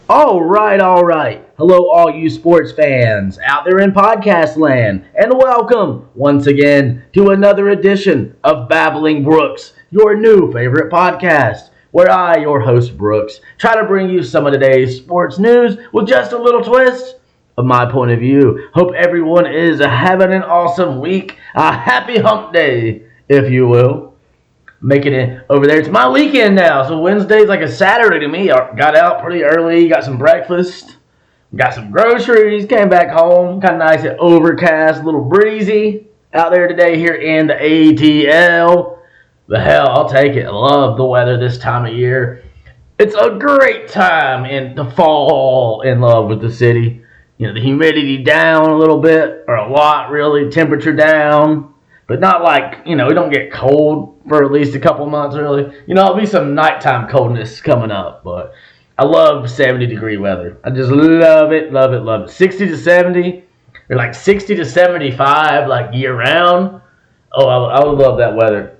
All right, all right. Hello, all you sports fans out there in podcast land, and welcome once again to another edition of Babbling Brooks, your new favorite podcast, where I, your host Brooks, try to bring you some of today's sports news with just a little twist of my point of view. Hope everyone is having an awesome week, a happy hump day, if you will. Making it over there. It's my weekend now, so Wednesday's like a Saturday to me. I got out pretty early, got some breakfast, got some groceries, came back home. Kind of nice and overcast, a little breezy out there today here in the ATL. The hell, I'll take it. I love the weather this time of year. It's a great time in to fall in love with the city. You know, the humidity down a little bit, or a lot really, temperature down. But not like, we don't get cold for at least a couple months, really. There'll be some nighttime coldness coming up, but I love 70-degree weather. I just love it, love it, love it. 60 to 70, or like 60 to 75, like year-round. Oh, I would love that weather.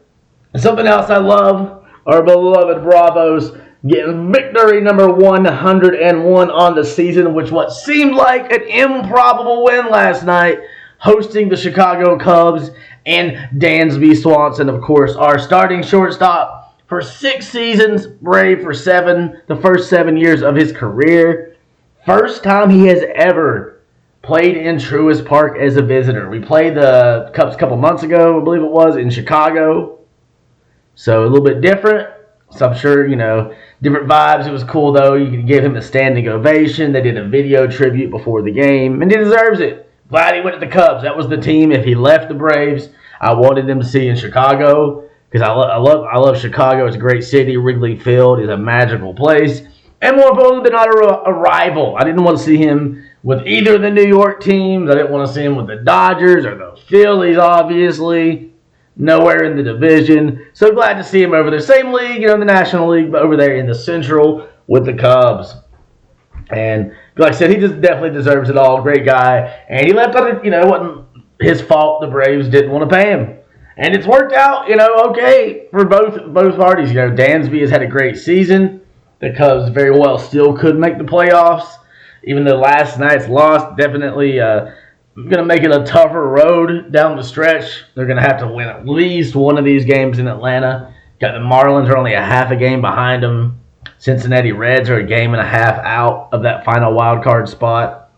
And something else I love, our beloved Bravos getting victory number 101 on the season, which what seemed like an improbable win last night, hosting the Chicago Cubs and Dansby Swanson, of course, our starting shortstop for 6 seasons, Brave for 7, the first 7 years of his career. First time he has ever played in Truist Park as a visitor. We played the Cubs a couple months ago, I believe it was, in Chicago. So a little bit different. So I'm sure, different vibes. It was cool, though. You gave him a standing ovation. They did a video tribute before the game, and he deserves it. Glad he went to the Cubs. That was the team. If he left the Braves, I wanted them to see in Chicago because I love Chicago. It's a great city. Wrigley Field is a magical place. And more importantly, they're not a rival. I didn't want to see him with either of the New York teams. I didn't want to see him with the Dodgers or the Phillies, obviously. Nowhere in the division. So glad to see him over there. Same league, in the National League, but over there in the Central with the Cubs. And like I said, he just definitely deserves it all. Great guy. And he left on it, it wasn't his fault the Braves didn't want to pay him. And it's worked out, okay for both parties. Dansby has had a great season. The Cubs very well still could make the playoffs. Even though last night's loss definitely going to make it a tougher road down the stretch. They're going to have to win at least one of these games in Atlanta. Got the Marlins are only a half a game behind them. Cincinnati Reds are a game and a half out of that final wild card spot.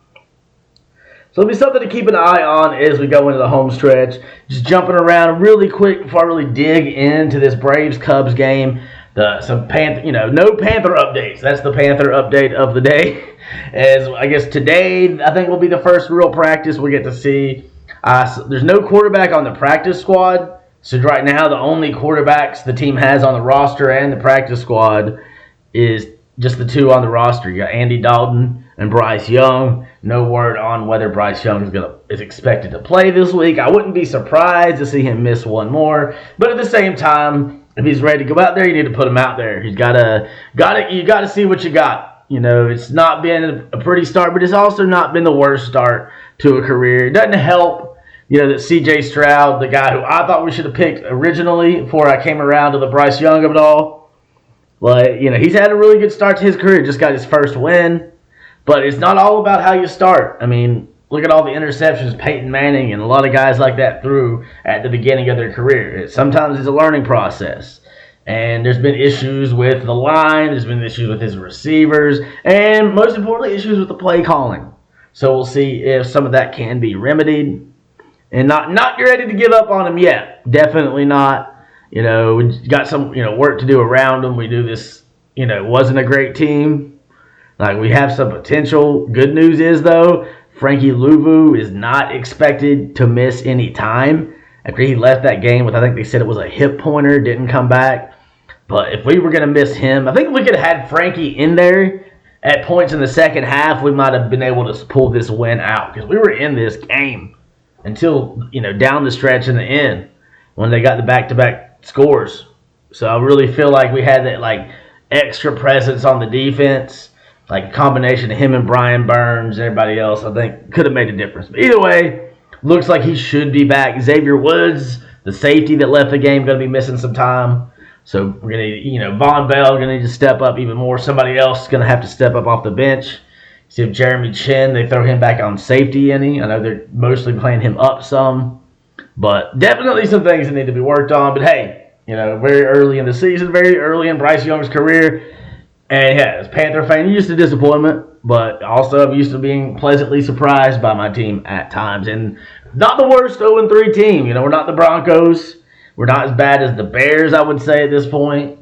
So it'll be something to keep an eye on as we go into the home stretch. Just jumping around really quick before I really dig into this Braves-Cubs game. No Panther updates. That's the Panther update of the day. As I guess today, I think will be the first real practice we get to see. There's no quarterback on the practice squad. So right now, the only quarterbacks the team has on the roster and the practice squad is just the two on the roster. You got Andy Dalton and Bryce Young. No word on whether Bryce Young is expected to play this week. I wouldn't be surprised to see him miss one more. But at the same time, if he's ready to go out there, you need to put him out there. You got to see what you got. It's not been a pretty start, but it's also not been the worst start to a career. It doesn't help, that C.J. Stroud, the guy who I thought we should have picked originally before I came around to the Bryce Young of it all. But, he's had a really good start to his career. Just got his first win. But it's not all about how you start. I mean, look at all the interceptions Peyton Manning and a lot of guys like that threw at the beginning of their career. Sometimes it's a learning process. And there's been issues with the line. There's been issues with his receivers. And most importantly, issues with the play calling. So we'll see if some of that can be remedied. And not ready to give up on him yet. Definitely not. We got some, work to do around them. We knew this, wasn't a great team. Like, we have some potential. Good news is, though, Frankie Louvu is not expected to miss any time. After he left that game with, I think they said it was a hip pointer, didn't come back. But if we were going to miss him, I think if we could have had Frankie in there at points in the second half, we might have been able to pull this win out. Because we were in this game until, down the stretch in the end when they got the back-to-back scores. So I really feel like we had that extra presence on the defense, a combination of him and Brian Burns and everybody else. I think could have made a difference. But either way, looks like he should be back. Xavier Woods, the safety that left the game, going to be missing some time. So we're going to, Von Bell going to need to step up even more. Somebody else is going to have to step up off the bench. See if Jeremy Chin, they throw him back on safety inning. I know they're mostly playing him up some. But definitely some things that need to be worked on. But hey, very early in the season, very early in Bryce Young's career. And yeah, as a Panther fan, you're used to disappointment. But also I'm used to being pleasantly surprised by my team at times. And not the worst 0-3 team. We're not the Broncos. We're not as bad as the Bears, I would say, at this point.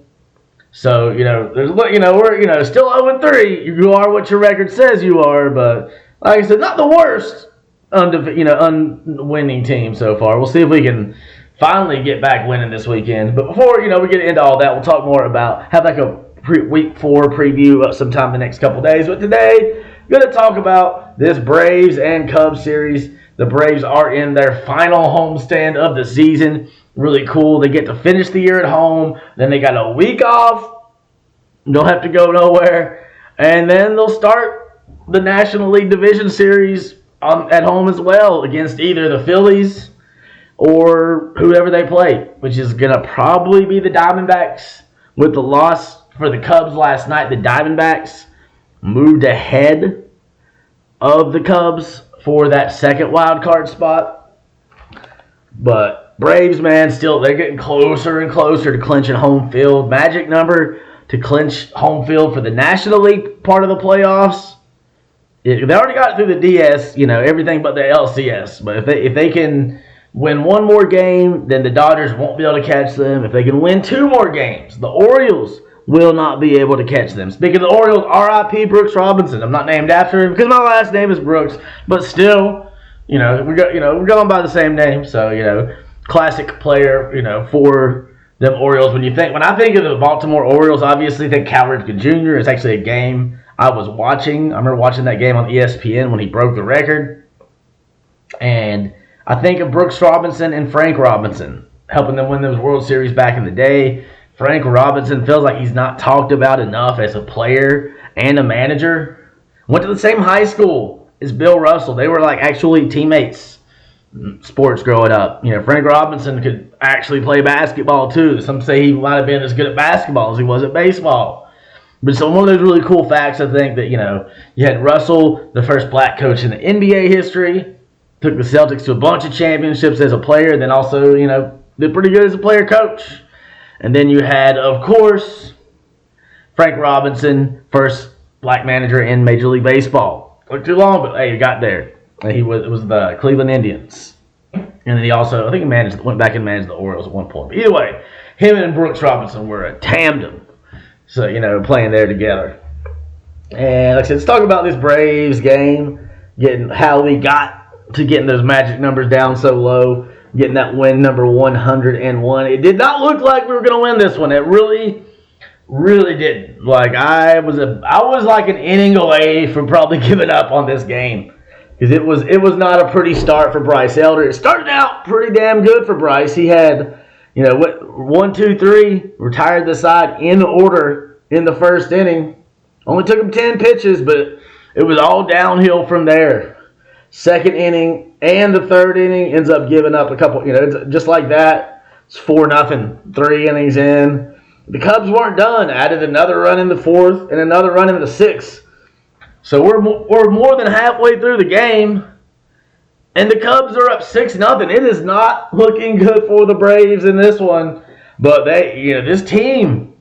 So, we're, still 0-3. You are what your record says you are, but like I said, not the worst unwinning team so far. We'll see if we can finally get back winning this weekend. But before, we get into all that, we'll talk more about, have like a week 4 preview sometime the next couple days. But today, we're going to talk about this Braves and Cubs series. The Braves are in their final homestand of the season. Really cool. They get to finish the year at home. Then they got a week off. Don't have to go nowhere. And then they'll start the National League Division Series at home as well against either the Phillies or whoever they play, which is going to probably be the Diamondbacks. With the loss for the Cubs last night, the Diamondbacks moved ahead of the Cubs for that second wild card spot. But Braves, man, still, they're getting closer and closer to clinching home field. Magic number to clinch home field for the National League part of the playoffs. They already got through the DS, everything but the LCS. But if they can win one more game, then the Dodgers won't be able to catch them. If they can win 2 more games, the Orioles will not be able to catch them. Speaking of the Orioles, R.I.P. Brooks Robinson. I'm not named after him because my last name is Brooks, but still, we're going by the same name. So, classic player, for them Orioles. When I think of the Baltimore Orioles, obviously think Cal Ripken Jr. It's actually a game I was watching. I remember watching that game on ESPN when he broke the record. And I think of Brooks Robinson and Frank Robinson helping them win those World Series back in the day. Frank Robinson feels like he's not talked about enough as a player and a manager. Went to the same high school as Bill Russell. They were like actually teammates. Sports growing up. Frank Robinson could actually play basketball too. Some say he might have been as good at basketball as he was at baseball. But so one of those really cool facts, I think, that, you had Russell, the first black coach in the NBA history, took the Celtics to a bunch of championships as a player, then also, did pretty good as a player coach. And then you had, of course, Frank Robinson, first black manager in Major League Baseball. Took too long, but hey, he got there. It was the Cleveland Indians. And then he also, I think he went back and managed the Orioles at one point. But either way, him and Brooks Robinson were a tandem. So, playing there together. And like I said, let's talk about this Braves game. How we got to getting those magic numbers down so low. Getting that win number 101. It did not look like we were going to win this one. It really, really didn't. Like, I was like an inning away from probably giving up on this game. Because it was not a pretty start for Bryce Elder. It started out pretty damn good for Bryce. He had, 1, 2, 3, retired the side in order in the first inning. Only took him 10 pitches, but it was all downhill from there. Second inning and the third inning ends up giving up a couple, just like that. It's 4-0, 3 innings in. The Cubs weren't done. Added another run in the fourth and another run in the sixth. So we're more than halfway through the game, and the Cubs are up 6-0. It is not looking good for the Braves in this one. But this team,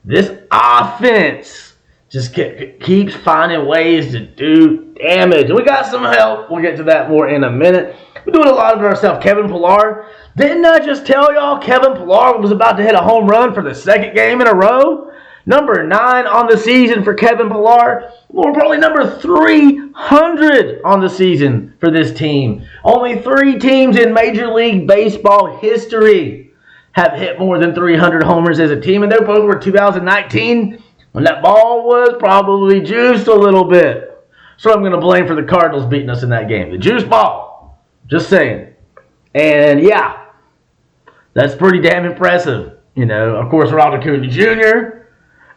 this offense, just keeps finding ways to do damage. And we got some help. We'll get to that more in a minute. We're doing a lot of it ourselves. Kevin Pillar. Didn't I just tell y'all Kevin Pillar was about to hit a home run for the second game in a row? Number 9 on the season for Kevin Pillar. More probably number 300 on the season for this team. Only 3 teams in Major League Baseball history have hit more than 300 homers as a team. And they both were 2019 when that ball was probably juiced a little bit. So I'm going to blame for the Cardinals beating us in that game. The juice ball. Just saying. And yeah, that's pretty damn impressive. Of course, Ronald Acuna Jr.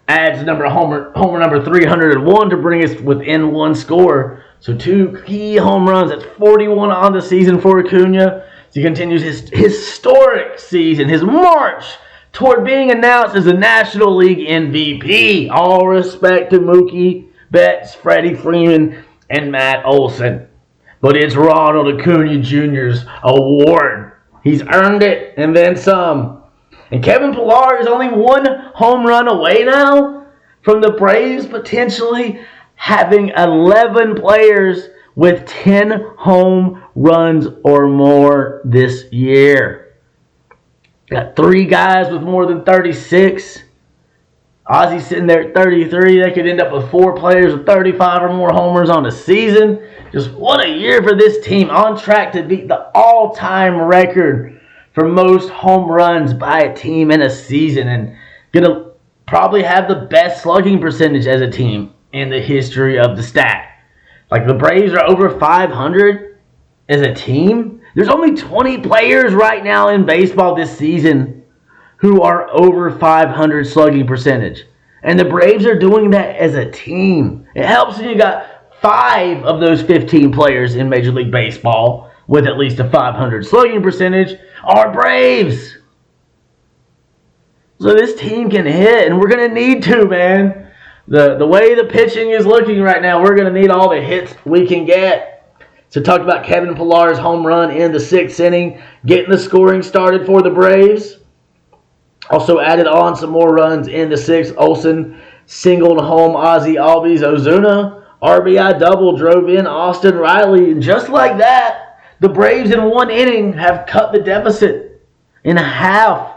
adds homer number 301 to bring us within 1 score. So 2 key home runs. That's 41 on the season for Acuna. So he continues his historic season, his march toward being announced as a National League MVP. All respect to Mookie Betts, Freddie Freeman, and Matt Olson. But it's Ronald Acuna Jr.'s award. He's earned it and then some. And Kevin Pillar is only one home run away now from the Braves potentially having 11 players with 10 home runs or more this year. Got 3 guys with more than 36. Ozzy's sitting there at 33. They could end up with 4 players with 35 or more homers on a season. Just what a year for this team. On track to beat the all-time record for most home runs by a team in a season. And going to probably have the best slugging percentage as a team in the history of the stat. Like the Braves are over 500 as a team. There's only 20 players right now in baseball this season who are over 500 slugging percentage. And the Braves are doing that as a team. It helps when you got 5 of those 15 players in Major League Baseball with at least a 500 slugging percentage are Braves. So this team can hit, and we're going to need to, man. The way the pitching is looking right now, we're going to need all the hits we can get. So talked about Kevin Pillar's home run in the 6th inning, getting the scoring started for the Braves. Also added on some more runs in the 6th. Olsen singled home Ozzy Albies. Ozuna RBI double drove in Austin Riley. And just like that, the Braves in 1 inning have cut the deficit in half.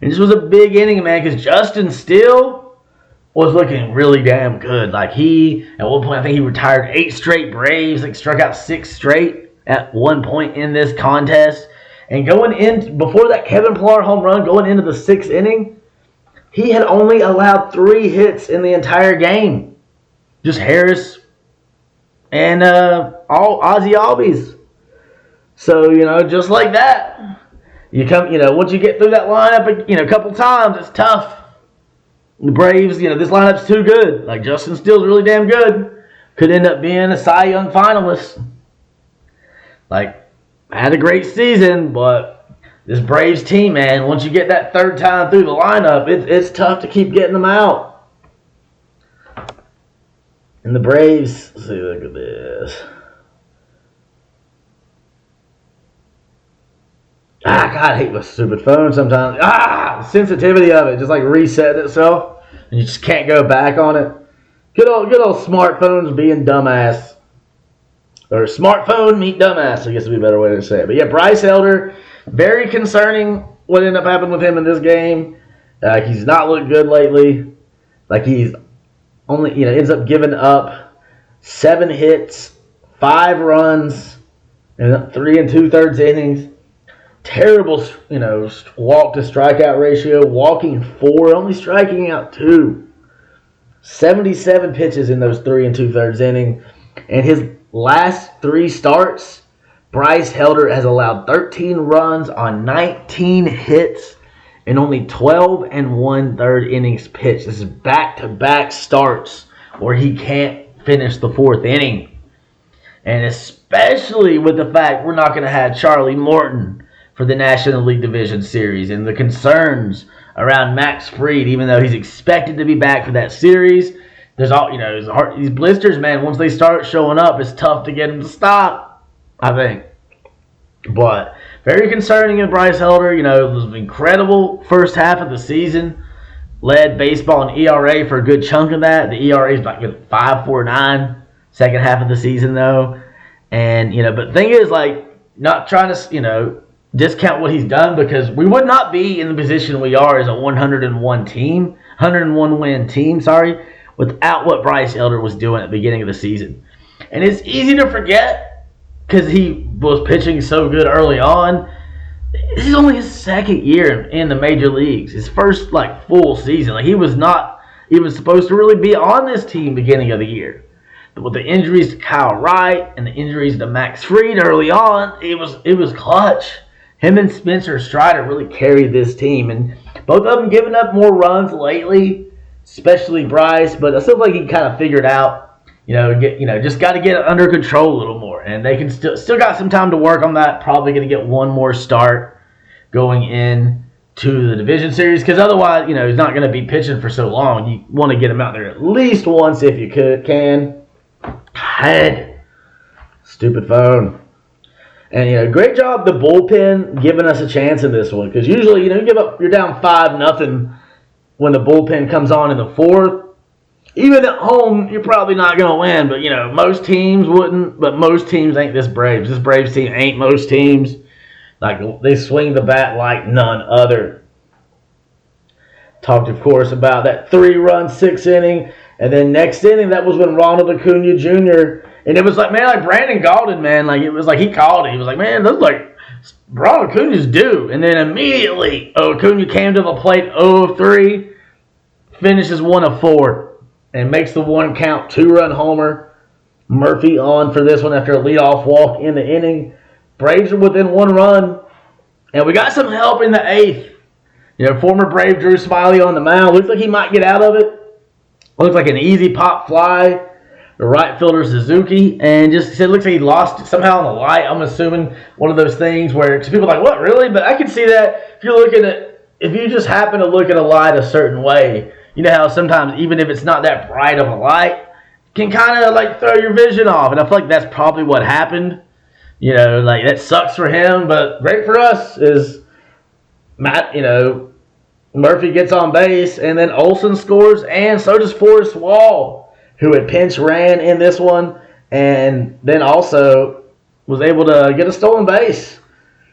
And this was a big inning, man, because Justin Steele was looking really damn good. Like at one point, I think he retired 8 straight Braves, like struck out 6 straight at one point in this contest. And going in, before that Kevin Pillar home run, going into the 6th inning, he had only allowed 3 hits in the entire game. Just Harris and Ozzy Albies. So, just like that, you come, once you get through that lineup, a couple times, it's tough. The Braves, this lineup's too good. Like, Justin Steele's really damn good. Could end up being a Cy Young finalist. Like, had a great season, but this Braves team, man, once you get that 3rd time through the lineup, it's tough to keep getting them out. And the Braves, let's see, look at this. God, I hate my stupid phone sometimes. The sensitivity of it just like reset itself, and you just can't go back on it. Good old smartphones being dumbass. Or smartphone meet dumbass, I guess would be a better way to say it. But yeah, Bryce Elder, very concerning what ended up happening with him in this game. He's not looked good lately. Like he's only, ends up giving up 7 hits, 5 runs, in 3 2/3 innings. Terrible, walk to strikeout ratio. Walking 4, only striking out 2. 77 pitches in those 3 2/3 innings. And his last 3 starts, Bryce Elder has allowed 13 runs on 19 hits and only 12 1/3 innings pitched. This is back-to-back starts where he can't finish the 4th inning. And especially with the fact we're not going to have Charlie Morton for the National League Division Series, and the concerns around Max Fried, even though he's expected to be back for that series. There's all, these blisters, man, once they start showing up, it's tough to get them to stop, I think. But very concerning in Bryce Elder. It was an incredible first half of the season. Led baseball in ERA for a good chunk of that. The ERA is about 5.49 second half of the season, though. And, but the thing is, not trying to, discount what he's done, because we would not be in the position we are as a 101 win team, without what Bryce Elder was doing at the beginning of the season. And it's easy to forget because he was pitching so good early on. This is only his 2nd year in the major leagues. His first full season. He was not even supposed to really be on this team beginning of the year. But with the injuries to Kyle Wright and the injuries to Max Fried early on, it was clutch. Him and Spencer Strider really carried this team, and both of them giving up more runs lately, especially Bryce. But I still think he kind of figured out, just got to get it under control a little more, and they can still got some time to work on that. Probably going to get one more start going in to the division series, because otherwise, he's not going to be pitching for so long. You want to get him out there at least once if you can. Head. Stupid phone. And, great job, the bullpen, giving us a chance in this one. Because usually, you're down 5-0 when the bullpen comes on in the fourth. Even at home, you're probably not going to win. But, most teams wouldn't. But most teams ain't this Braves. This Braves team ain't most teams. Like, they swing the bat like none other. Talked, of course, about that 3-run 6th inning. And then next inning, that was when Ronald Acuna Jr. And it was like, man, like Brandon Gaudin, man, like it was like he called it. He was like, man, that's like Ronald Acuna's due. And then immediately, Acuna came to the plate 0-3, finishes 1 of 4, and makes the 1 count, 2-run homer. Murphy on for this one after a leadoff walk in the inning. Braves are within 1 run, and we got some help in the 8th. Former Brave Drew Smiley on the mound. Looks like he might get out of it. Looks like an easy pop fly. The right fielder Suzukie, and just said looks like he lost somehow on the light. I'm assuming one of those things where people are like, what, really? But I can see that if you just happen to look at a light a certain way, you know how sometimes even if it's not that bright of a light, can kind of like throw your vision off. And I feel like that's probably what happened. Like that sucks for him, but great for us is Matt, Murphy gets on base, and then Olsen scores, and so does Forrest Wall, who had pinch ran in this one, and then also was able to get a stolen base.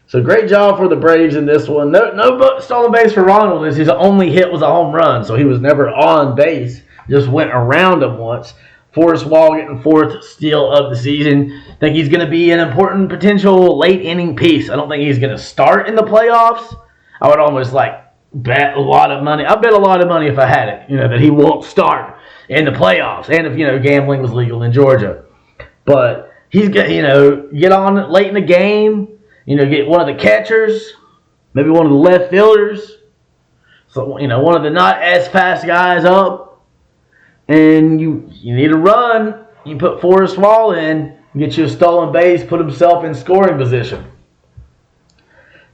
So great job for the Braves in this one. No stolen base for Ronald. His only hit was a home run, so he was never on base. Just went around him once. Forrest Wall getting 4th steal of the season. I think he's going to be an important potential late inning piece. I don't think he's going to start in the playoffs. I would almost bet a lot of money. I bet a lot of money if I had it, that he won't start in the playoffs, and if gambling was legal in Georgia. But he's got get on late in the game, get one of the catchers, maybe one of the left fielders, so one of the not as fast guys up, and you need a run. You put Forrest Wall in, get you a stolen base, put himself in scoring position.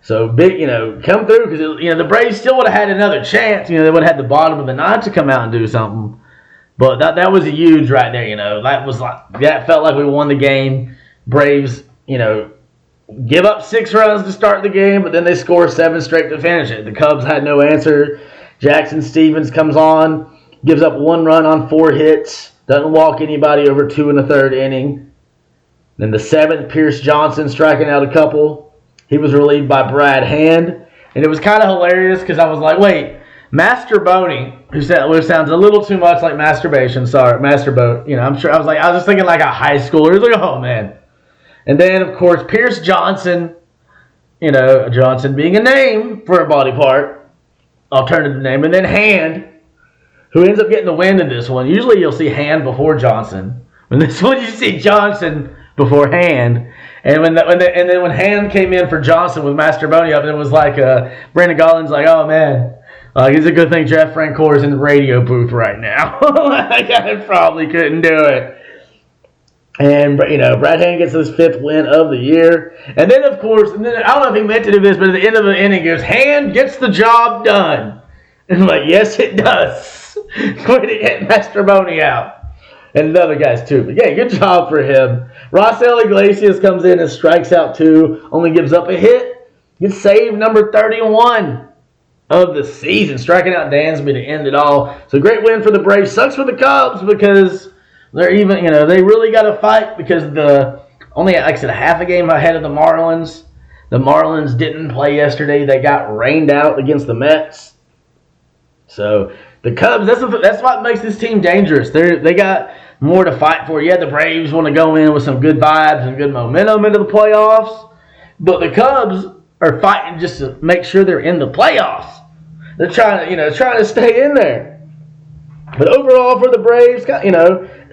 So big, come through, because the Braves still would have had another chance. They would have had the bottom of the 9th to come out and do something. But that was huge right there, that felt like we won the game. Braves, give up 6 runs to start the game, but then they score 7 straight to finish it. The Cubs had no answer. Jackson Stevens comes on, gives up 1 run on 4 hits, doesn't walk anybody over 2 in the 3rd inning. Then the 7th, Pierce Johnson striking out a couple. He was relieved by Brad Hand, and it was kind of hilarious because I was like, wait, Master Boney, which sounds a little too much like masturbation. Sorry, masturbate. I'm sure I was just thinking like a high schooler. It was like, oh man. And then of course Pierce Johnson, Johnson being a name for a body part, alternative name, and then Hand, who ends up getting the win in this one. Usually you'll see Hand before Johnson. In this one you see Johnson before Hand. And when Hand came in for Johnson with Master Boney up, it was like Brandon Gaudin's like, oh man. It's a good thing Jeff Francoeur is in the radio booth right now. I probably couldn't do it. And, Brad Hand gets his 5th win of the year. And then, of course, I don't know if he meant to do this, but at the end of the inning, goes, Hand gets the job done. And I'm like, yes, it does. Going to get Master Boney out. And the other guys, too. But, yeah, good job for him. Raisel Iglesias comes in and strikes out 2. Only gives up a hit. Gets save number 31. Of the season, striking out Dansby to end it all. So great win for the Braves. Sucks for the Cubs because they're even, they really got to fight because only, like I said, half a game ahead of the Marlins. The Marlins didn't play yesterday. They got rained out against the Mets. So the Cubs, that's what makes this team dangerous. They got more to fight for. Yeah, the Braves want to go in with some good vibes and good momentum into the playoffs, but the Cubs are fighting just to make sure they're in the playoffs. They're trying to stay in there. But overall for the Braves,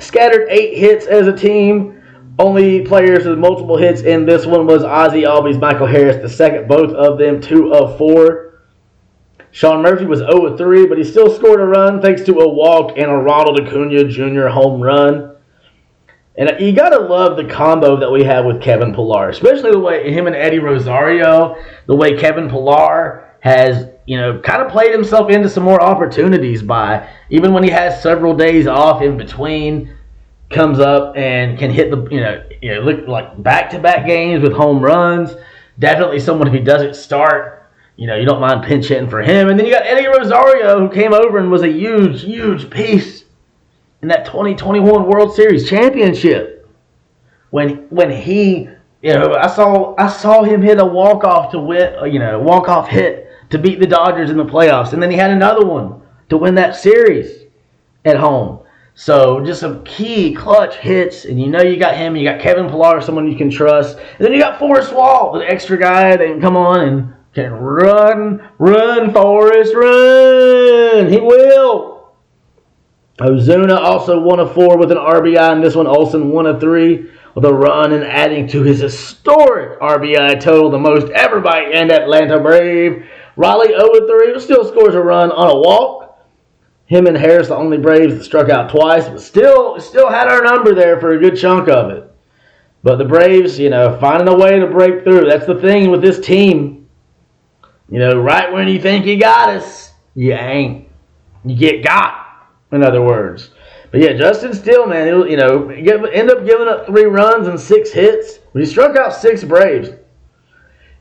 scattered 8 hits as a team. Only players with multiple hits in this one was Ozzie Albies, Michael Harris the second, both of them 2 of 4. Sean Murphy was 0 of 3, but he still scored a run thanks to a walk and a Ronald Acuna Jr. home run. And you got to love the combo that we have with Kevin Pillar, especially the way him and Eddie Rosario, the way Kevin Pillar has, kind of played himself into some more opportunities by, even when he has several days off in between, comes up and can hit the, look like back-to-back games with home runs. Definitely someone, if he doesn't start, you don't mind pinch hitting for him. And then you got Eddie Rosario, who came over and was a huge, huge piece in that 2021 World Series championship. When he, I saw him hit a walk-off to win, walk-off hit to beat the Dodgers in the playoffs. And then he had another one to win that series at home. So just some key clutch hits, and you got him, you got Kevin Pillar, someone you can trust. And then you got Forrest Wall, the extra guy that can come on and can run, Forrest, run. He will. Ozuna also 1 of 4 with an RBI in this one. Olsen 1 of 3 with a run and adding to his historic RBI total, the most ever by an Atlanta Brave. Raleigh 0 of 3, but still scores a run on a walk. Him and Harris, the only Braves that struck out twice, but still had our number there for a good chunk of it. But the Braves, finding a way to break through. That's the thing with this team. Right when you think you got us, you ain't. You get got, in other words. But yeah, Justin Steele, man, end up giving up 3 runs and 6 hits, but he struck out 6 Braves.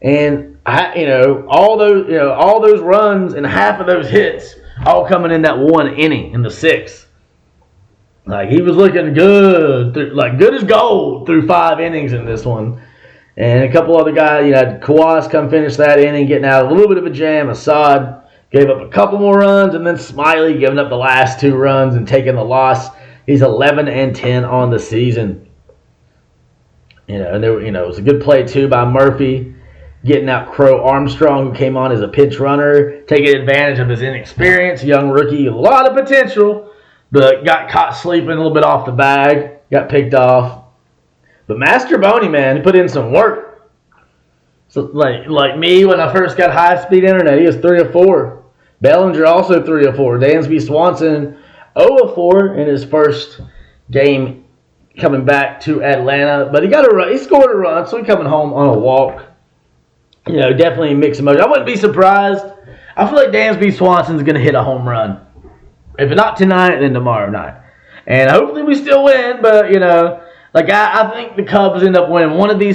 And all those runs and half of those hits, all coming in that 1 inning in the 6th. Like, he was looking good, good as gold through 5 innings in this one. And a couple other guys, Kawhi come finish that inning, getting out a little bit of a jam. Assad gave up a couple more runs, and then Smiley giving up the last 2 runs and taking the loss. He's 11-10 on the season. And there, it was a good play too by Murphy, getting out Crow Armstrong, who came on as a pinch runner, taking advantage of his inexperience, young rookie, a lot of potential, but got caught sleeping a little bit off the bag, got picked off. But Master Boney, man, he put in some work. So like me when I first got high-speed internet, he was 3 of 4. Bellinger also 3 of 4. Dansby Swanson 0 of 4 in his first game coming back to Atlanta. But he scored a run, so he's coming home on a walk. Definitely mixed emotion. I wouldn't be surprised. I feel like Dansby Swanson's going to hit a home run. If not tonight, then tomorrow night. And hopefully we still win, but, I think the Cubs end up winning one of the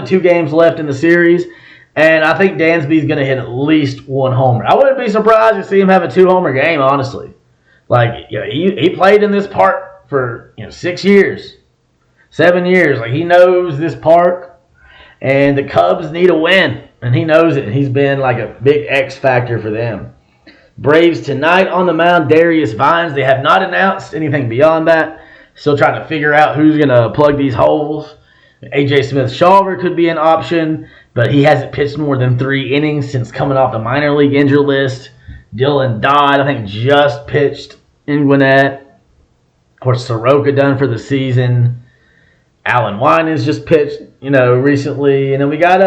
2 games left in the series. And I think Dansby's going to hit at least 1 homer. I wouldn't be surprised to see him have a 2-homer game, honestly. He played in this park for, 6 years, 7 years. He knows this park. And the Cubs need a win, and he knows it. He's been like a big X factor for them. Braves tonight on the mound, Darius Vines. They have not announced anything beyond that. Still trying to figure out who's going to plug these holes. A.J. Smith-Shawver could be an option, but he hasn't pitched more than 3 innings since coming off the minor league injury list. Dylan Dodd, I think, just pitched in Gwinnett. Of course, Soroka done for the season. Alan Winans just pitched, recently. And then we got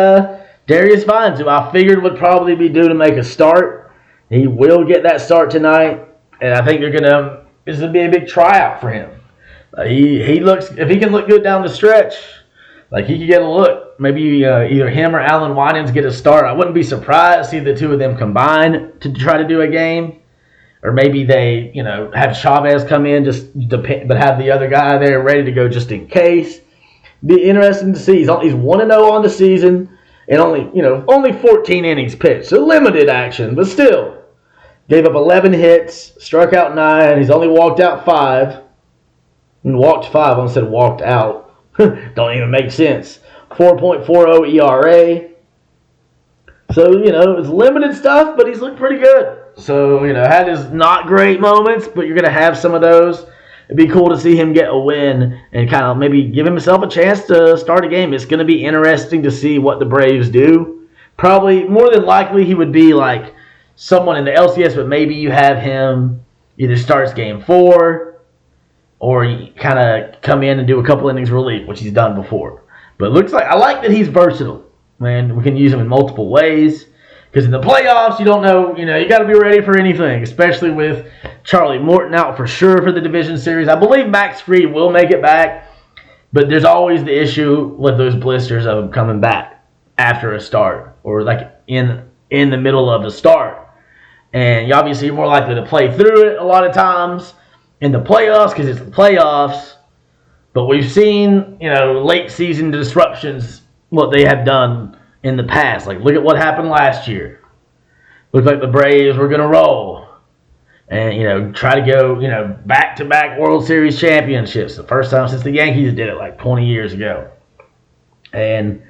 Darius Vines, who I figured would probably be due to make a start. He will get that start tonight. And I think this is going to be a big tryout for him. He looks, if he can look good down the stretch, he could get a look. Maybe either him or Alan Winans get a start. I wouldn't be surprised to see the 2 of them combine to try to do a game. Or maybe they, have Chavez come in but have the other guy there ready to go just in case. Be interesting to see. He's 1-0 on the season and only 14 innings pitched. So limited action, but still. Gave up 11 hits, struck out 9. He's only walked out 5. And walked 5. I almost said walked out. Don't even make sense. 4.40 ERA. So, it's limited stuff, but he's looked pretty good. So, had his not great moments, but you're going to have some of those. It'd be cool to see him get a win and kind of maybe give himself a chance to start a game. It's going to be interesting to see what the Braves do. Probably, more than likely, he would be like someone in the LCS, but maybe you have him either starts game 4 or you kind of come in and do a couple innings relief, which he's done before. But it looks like, I like that he's versatile. Man, we can use him in multiple ways. Because in the playoffs, you don't know, you got to be ready for anything, especially with Charlie Morton out for sure for the division series. I believe Max Fried will make it back, but there's always the issue with those blisters of him coming back after a start or in in the middle of the start. And obviously you're more likely to play through it a lot of times in the playoffs because it's the playoffs. But we've seen, late season disruptions, what they have done in the past. Like, look at what happened last year. Looked like the Braves were going to roll and, try to go, back-to-back World Series championships. The first time since the Yankees did it like 20 years ago. And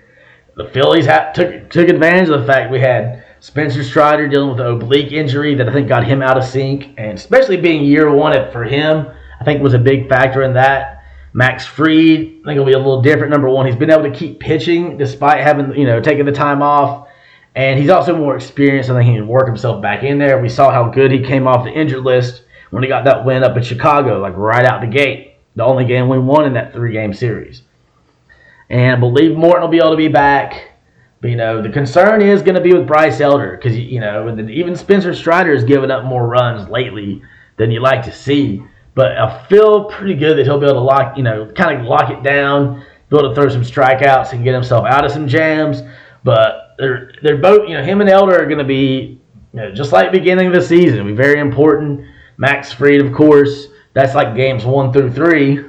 the Phillies took advantage of the fact we had Spencer Strider dealing with an oblique injury that I think got him out of sync. And especially being year one for him, I think was a big factor in that. Max Fried, I think it'll be a little different. Number one, he's been able to keep pitching despite having, taking the time off. And he's also more experienced. I think he can work himself back in there. We saw how good he came off the injured list when he got that win up in Chicago, like right out the gate. The only game we won in that 3-game series. And I believe Morton will be able to be back. But, the concern is going to be with Bryce Elder because, even Spencer Strider has given up more runs lately than you like to see. But I feel pretty good that he'll be able to kind of lock it down, be able to throw some strikeouts and get himself out of some jams. But they're both, him and Elder are going to be, just like beginning of the season, it'll be very important. Max Fried, of course, that's like games 1 through 3.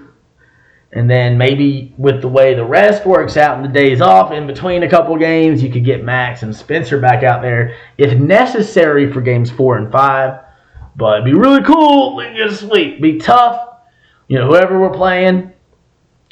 And then maybe with the way the rest works out and the days off in between a couple games, you could get Max and Spencer back out there if necessary for games 4 and 5. But it'd be really cool. We can get a sweep. Be tough. Whoever we're playing.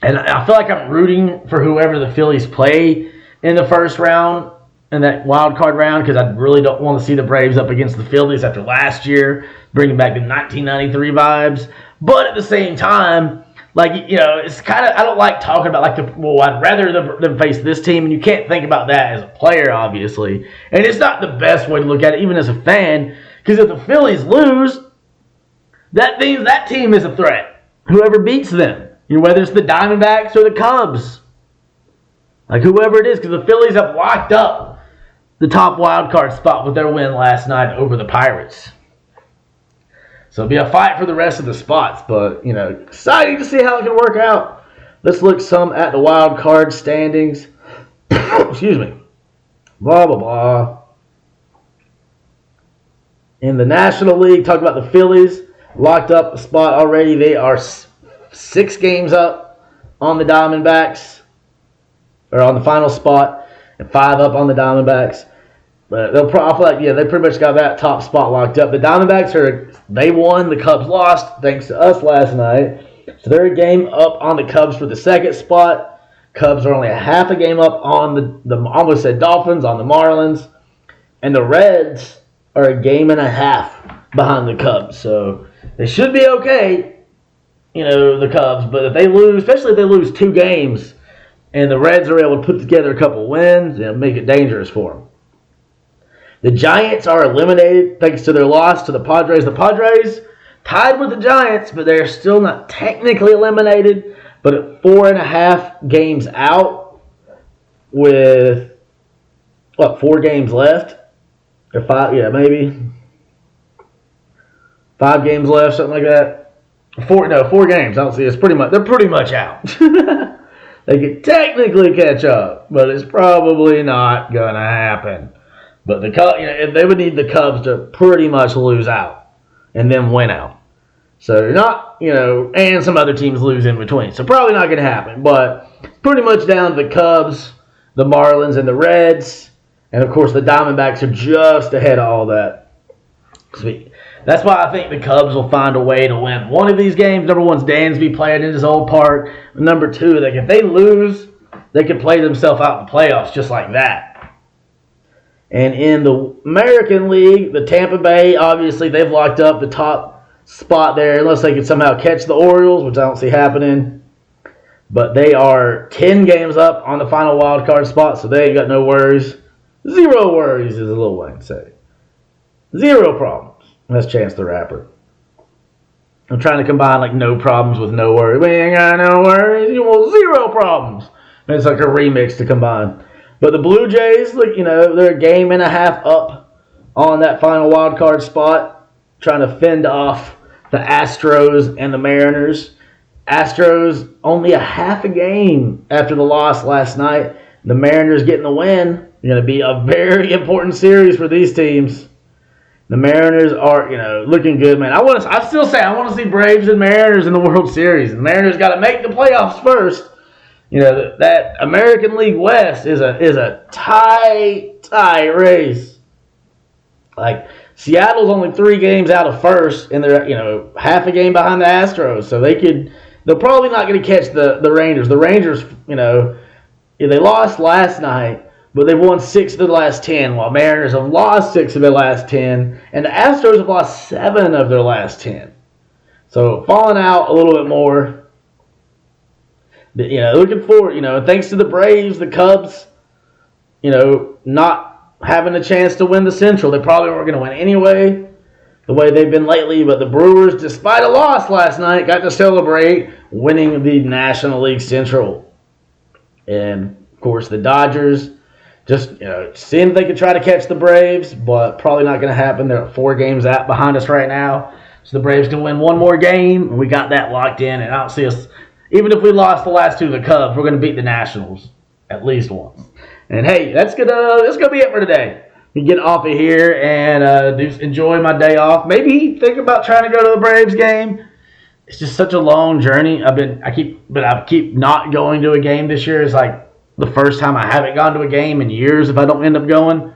And I feel like I'm rooting for whoever the Phillies play in the first round, in that wild card round, because I really don't want to see the Braves up against the Phillies after last year, bringing back the 1993 vibes. But at the same time, it's kind of, I don't like talking about I'd rather them face this team, and you can't think about that as a player, obviously. And it's not the best way to look at it, even as a fan. Because if the Phillies lose, that means that team is a threat. Whoever beats them. Whether it's the Diamondbacks or the Cubs. Like whoever it is. Because the Phillies have locked up the top wild card spot with their win last night over the Pirates. So it'll be a fight for the rest of the spots. But, exciting to see how it can work out. Let's look some at the wild card standings. Excuse me. Blah, blah, blah. In the National League, talk about the Phillies. Locked up a spot already. They are 6 games up on the Diamondbacks. Or on the final spot. And 5 up on the Diamondbacks. But I feel like, they pretty much got that top spot locked up. The Diamondbacks, they won. The Cubs lost thanks to us last night. So they're a game up on the Cubs for the second spot. Cubs are only a half a game up on the almost said Dolphins, on the Marlins. And the Reds are a game and a half behind the Cubs. So they should be okay, the Cubs. But if they lose, especially if they lose 2 games, and the Reds are able to put together a couple wins, it'll make it dangerous for them. The Giants are eliminated thanks to their loss to the Padres. The Padres tied with the Giants, but they're still not technically eliminated. But at 4.5 games out with, 4 games left? Or 5, maybe 5 games left, something like that. 4 games. I don't see. They're pretty much out. They could technically catch up, but it's probably not gonna happen. But the Cubs, they would need the Cubs to pretty much lose out and then win out. So not, and some other teams lose in between. So probably not gonna happen. But pretty much down to the Cubs, the Marlins, and the Reds. And, of course, the Diamondbacks are just ahead of all that. Sweet. That's why I think the Cubs will find a way to win one of these games. Number 1's Dansby playing in his old park. Number 2, if they lose, they can play themselves out in the playoffs just like that. And in the American League, the Tampa Bay, obviously, they've locked up the top spot there unless they can somehow catch the Orioles, which I don't see happening. But they are 10 games up on the final wild card spot, so they ain't got no worries. 0 worries, as Lil Wayne say. 0 problems. That's Chance the Rapper. I'm trying to combine no problems with no worries. We ain't got no worries. You want 0 problems. And it's like a remix to combine. But the Blue Jays, they're a game and a half up on that final wild card spot, trying to fend off the Astros and the Mariners. Astros only a half a game after the loss last night. the Mariners getting the win. It's going to be a very important series for these teams. The Mariners are, looking good, man. I still say I want to see Braves and Mariners in the World Series. The Mariners got to make the playoffs first. That American League West is a tight race. Like, Seattle's only 3 games out of first, and they're, half a game behind the Astros. So they're probably not going to catch the Rangers. The Rangers, they lost last night, but they've won 6 of the last 10, while Mariners have lost 6 of their last 10, and the Astros have lost 7 of their last 10. So falling out a little bit more. But, looking forward, thanks to the Braves, the Cubs, not having a chance to win the Central. They probably weren't going to win anyway, the way they've been lately. But the Brewers, despite a loss last night, got to celebrate winning the National League Central. And, of course, the Dodgers just, seeing if they could try to catch the Braves, but probably not going to happen. They're 4 games out behind us right now. So the Braves can win 1 more game, and we got that locked in. And I don't see us, even if we lost the last 2 to the Cubs, we're going to beat the Nationals at least once. And hey, that's gonna be it for today. You get off of here and enjoy my day off. Maybe think about trying to go to the Braves game. It's just such a long journey. I keep not going to a game this year. It's like the first time I haven't gone to a game in years if I don't end up going,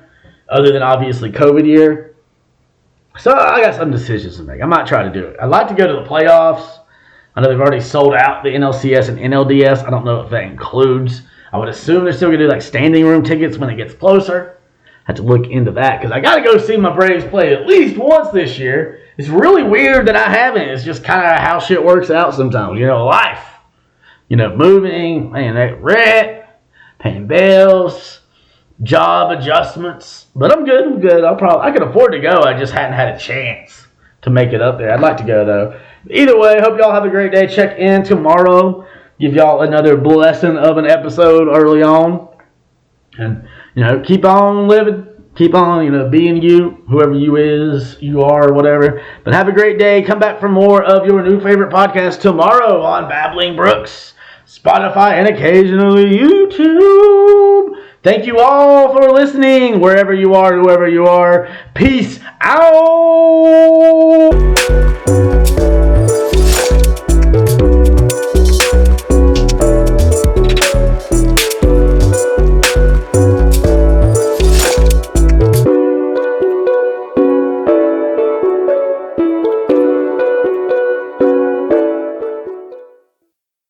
other than obviously COVID year. So I got some decisions to make. I might try to do it. I'd like to go to the playoffs. I know they've already sold out the NLCS and NLDS. I don't know if that includes. I would assume they're still going to do standing room tickets when it gets closer. I have to look into that because I got to go see my Braves play at least once this year. It's really weird that I haven't. It's just kind of how shit works out sometimes. Life. Moving, paying that rent, paying bills, job adjustments. But I'm good. I could afford to go. I just hadn't had a chance to make it up there. I'd like to go though. Either way, hope y'all have a great day. Check in tomorrow. Give y'all another blessing of an episode early on. And, keep on living. Keep on, being you, whoever you are, whatever. But have a great day. Come back for more of your new favorite podcast tomorrow on Babbling Brooks, Spotify, and occasionally YouTube. Thank you all for listening, wherever you are, whoever you are. Peace out.